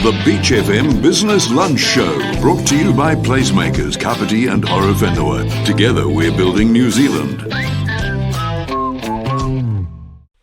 The Beach FM Business Lunch Show, brought to you by PlaceMakers Kapiti Horowhenua. Together we're building New Zealand.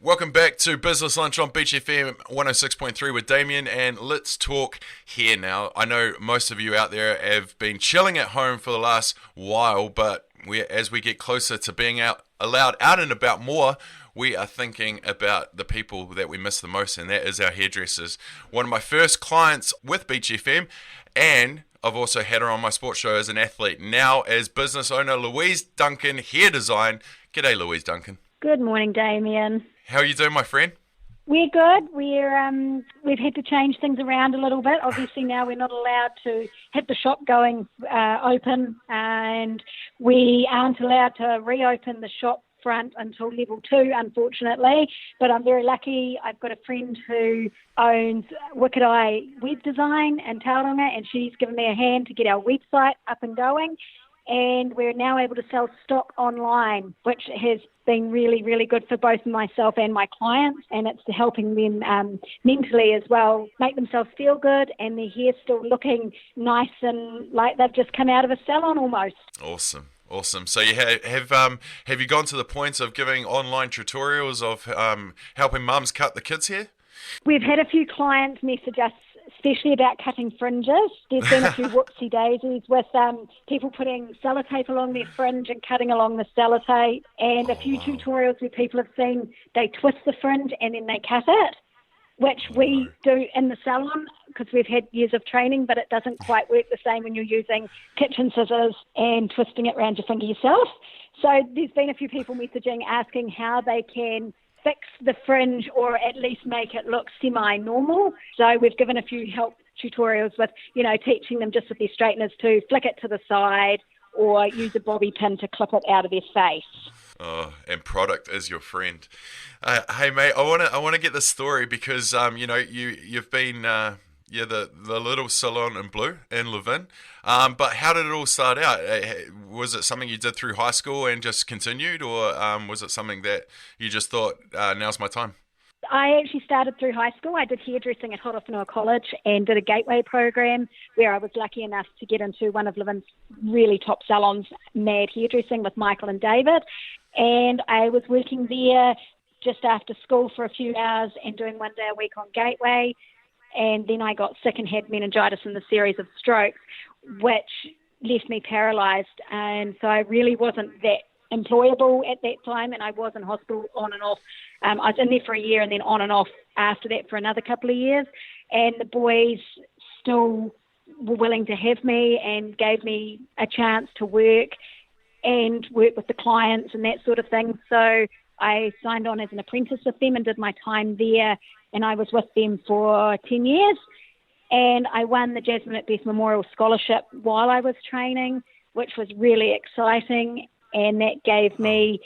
Welcome back to Business Lunch on Beach FM 106.3 with Damian, and let's talk here now. I know most of you out there have been chilling at home for the last while, but as we get closer to being allowed out and about more, we are thinking about the people that we miss the most, and that is our hairdressers. One of my first clients with Beach FM, and I've also had her on my sports show as an athlete. Now as business owner, Louise Duncan, Hair Design. G'day, Louise Duncan. Good morning, Damian. How are you doing, my friend? We're good. We've had to change things around a little bit. Obviously now we're not allowed to have the shop going open, and we aren't allowed to reopen the shop front until level 2, unfortunately. But I'm very lucky. I've got a friend who owns Wicked Eye Web Design in Tauranga, and she's given me a hand to get our website up and going. And we're now able to sell stock online, which has been really, really good for both myself and my clients. And it's helping them mentally as well, make themselves feel good, and their hair still looking nice and like they've just come out of a salon almost. Awesome. So you have you gone to the point of giving online tutorials of helping mums cut the kids' hair? We've had a few clients message us, especially about cutting fringes. There's been a few whoopsie daisies with people putting sellotape along their fringe and cutting along the sellotape, and a few tutorials where people have seen they twist the fringe and then they cut it, which we do in the salon because we've had years of training, but it doesn't quite work the same when you're using kitchen scissors and twisting it around your finger yourself. So there's been a few people messaging asking how they can fix the fringe or at least make it look semi-normal. So we've given a few help tutorials with, teaching them just with their straighteners to flick it to the side or use a bobby pin to clip it out of their face. Oh, and product is your friend. Hey mate, I want to get this story because you've been the little salon in blue in Levin. But how did it all start out? Was it something you did through high school and just continued, or was it something that you just thought now's my time? I actually started through high school. I did hairdressing at Horowhenua College and did a gateway program where I was lucky enough to get into one of Levin's really top salons, Mad Hairdressing, with Michael and David. And I was working there just after school for a few hours and doing one day a week on gateway. And then I got sick and had meningitis in the series of strokes, which left me paralysed. And so I really wasn't that employable at that time, and I was in hospital on and off. I was in there for a year and then on and off after that for another couple of years. And the boys still were willing to have me and gave me a chance to work with the clients and that sort of thing. So I signed on as an apprentice with them and did my time there, and I was with them for 10 years. And I won the Jasmine at Beth Memorial Scholarship while I was training, which was really exciting, and that gave me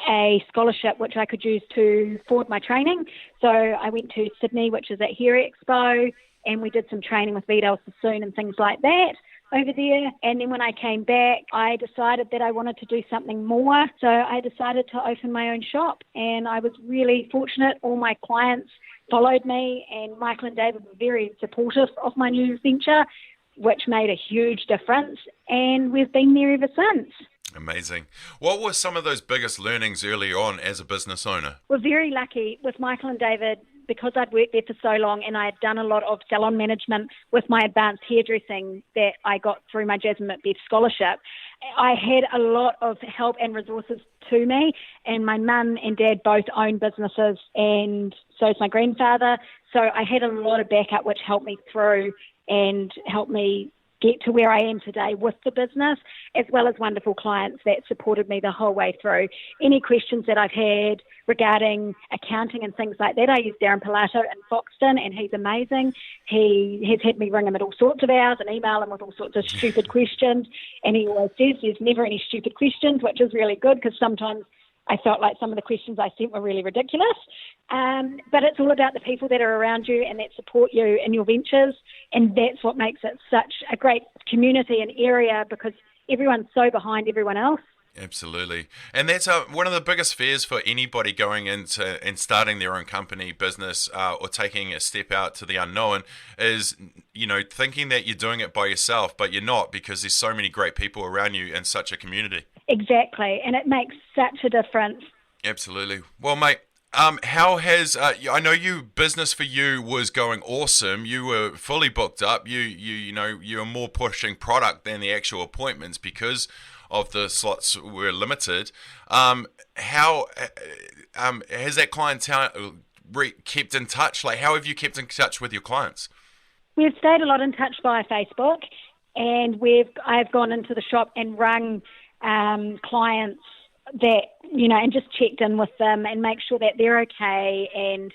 a scholarship which I could use to forward my training. So I went to Sydney, which is at Hair Expo, and we did some training with Vidal Sassoon and things like that over there. And then when I came back, I decided that I wanted to do something more. So I decided to open my own shop, and I was really fortunate. All my clients followed me, and Michael and David were very supportive of my new venture, which made a huge difference, and we've been there ever since. Amazing. What were some of those biggest learnings early on as a business owner? We're very lucky with Michael and David because I'd worked there for so long, and I had done a lot of salon management with my advanced hairdressing that I got through my Jasmine at Beth scholarship. I had a lot of help and resources to me, and my mum and dad both own businesses, and so is my grandfather. So I had a lot of backup which helped me through and helped me get to where I am today with the business, as well as wonderful clients that supported me the whole way through. Any questions that I've had regarding accounting and things like that, I use Darren Pilato in Foxton, and he's amazing. He has had me ring him at all sorts of hours and email him with all sorts of stupid questions, and he always says there's never any stupid questions, which is really good because sometimes I felt like some of the questions I sent were really ridiculous. But it's all about the people that are around you and that support you in your ventures, and that's what makes it such a great community and area because everyone's so behind everyone else. Absolutely. And that's one of the biggest fears for anybody going into and starting their own company, business, or taking a step out to the unknown is, thinking that you're doing it by yourself, but you're not, because there's so many great people around you in such a community. Exactly, and it makes such a difference. Absolutely. Well, mate, how has I know business for you was going awesome. You were fully booked up. You were more pushing product than the actual appointments because of the slots were limited. How has that clientele kept in touch? Like, how have you kept in touch with your clients? We've stayed a lot in touch via Facebook, and I've gone into the shop and rung clients that, and just checked in with them and make sure that they're okay, and,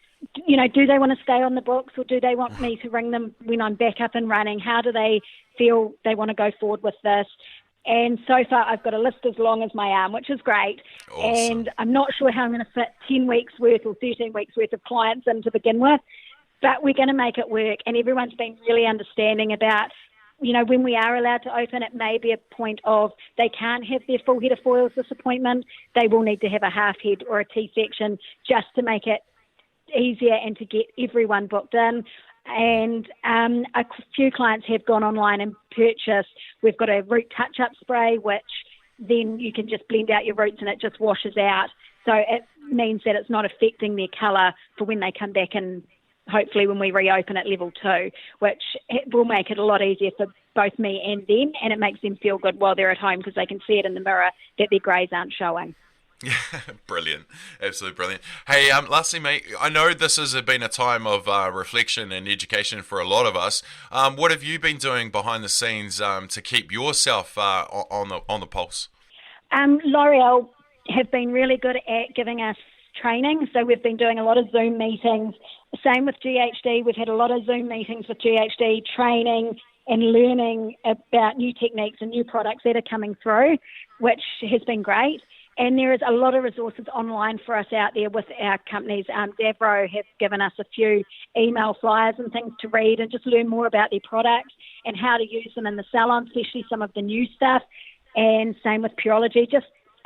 do they want to stay on the books, or do they want me to ring them when I'm back up and running? How do they feel they want to go forward with this? And so far I've got a list as long as my arm, which is great. Awesome. And I'm not sure how I'm going to fit 10 weeks worth or 13 weeks worth of clients in to begin with, but we're going to make it work. And everyone's been really understanding about, when we are allowed to open, it may be a point of they can't have their full head of foils this appointment. They will need to have a half head or a T-section just to make it easier and to get everyone booked in. And a few clients have gone online and purchased. We've got a root touch-up spray, which then you can just blend out your roots and it just washes out. So it means that it's not affecting their colour for when they come back, and hopefully when we reopen at level 2, which will make it a lot easier for both me and them, and it makes them feel good while they're at home because they can see it in the mirror that their greys aren't showing. Yeah, brilliant. Absolutely brilliant. Hey, lastly, mate, I know this has been a time of reflection and education for a lot of us. What have you been doing behind the scenes to keep yourself on the pulse? L'Oreal have been really good at giving us training, so we've been doing a lot of Zoom meetings. Same with GHD. We've had a lot of Zoom meetings with GHD, training and learning about new techniques and new products that are coming through, which has been great. And there is a lot of resources online for us out there with our companies. Davro have given us a few email flyers and things to read and just learn more about their products and how to use them in the salon, especially some of the new stuff. And same with Pureology.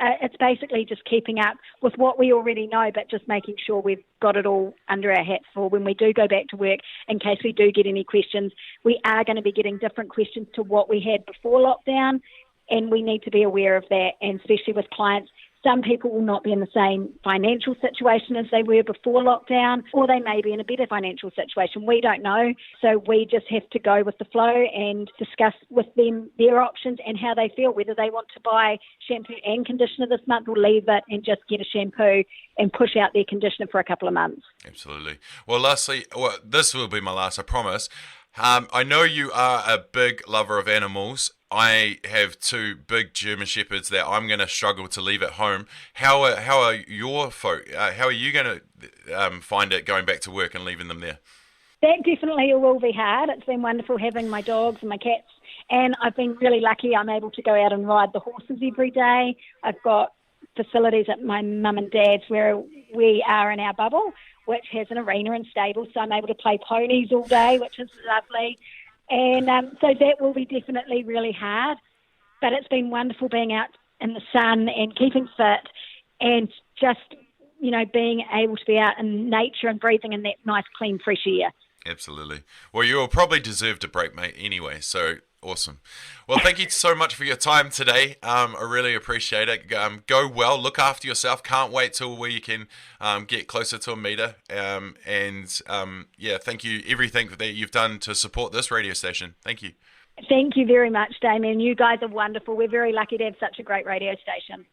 It's basically just keeping up with what we already know, but just making sure we've got it all under our hats for when we do go back to work. In case we do get any questions, we are going to be getting different questions to what we had before lockdown, and we need to be aware of that. And especially with clients, some people will not be in the same financial situation as they were before lockdown, or they may be in a better financial situation. We don't know. So we just have to go with the flow and discuss with them their options and how they feel, whether they want to buy shampoo and conditioner this month or leave it and just get a shampoo and push out their conditioner for a couple of months. Absolutely. Well, lastly, this will be my last, I promise. I know you are a big lover of animals. I have 2 big German Shepherds that I'm going to struggle to leave at home. How are your folk? How are you going to find it going back to work and leaving them there? That definitely will be hard. It's been wonderful having my dogs and my cats, and I've been really lucky. I'm able to go out and ride the horses every day. I've got facilities at my mum and dad's where we are in our bubble, which has an arena and stable, so I'm able to play ponies all day, which is lovely. And so that will be definitely really hard, but it's been wonderful being out in the sun and keeping fit and just, being able to be out in nature and breathing in that nice, clean, fresh air. Absolutely. Well, you'll probably deserve a break, mate, anyway, so awesome. Well, thank you so much for your time today. I really appreciate it. Go well, look after yourself. Can't wait till we can get closer to a meter. Thank you everything that you've done to support this radio station. Thank you. Thank you very much, Damian. You guys are wonderful. We're very lucky to have such a great radio station.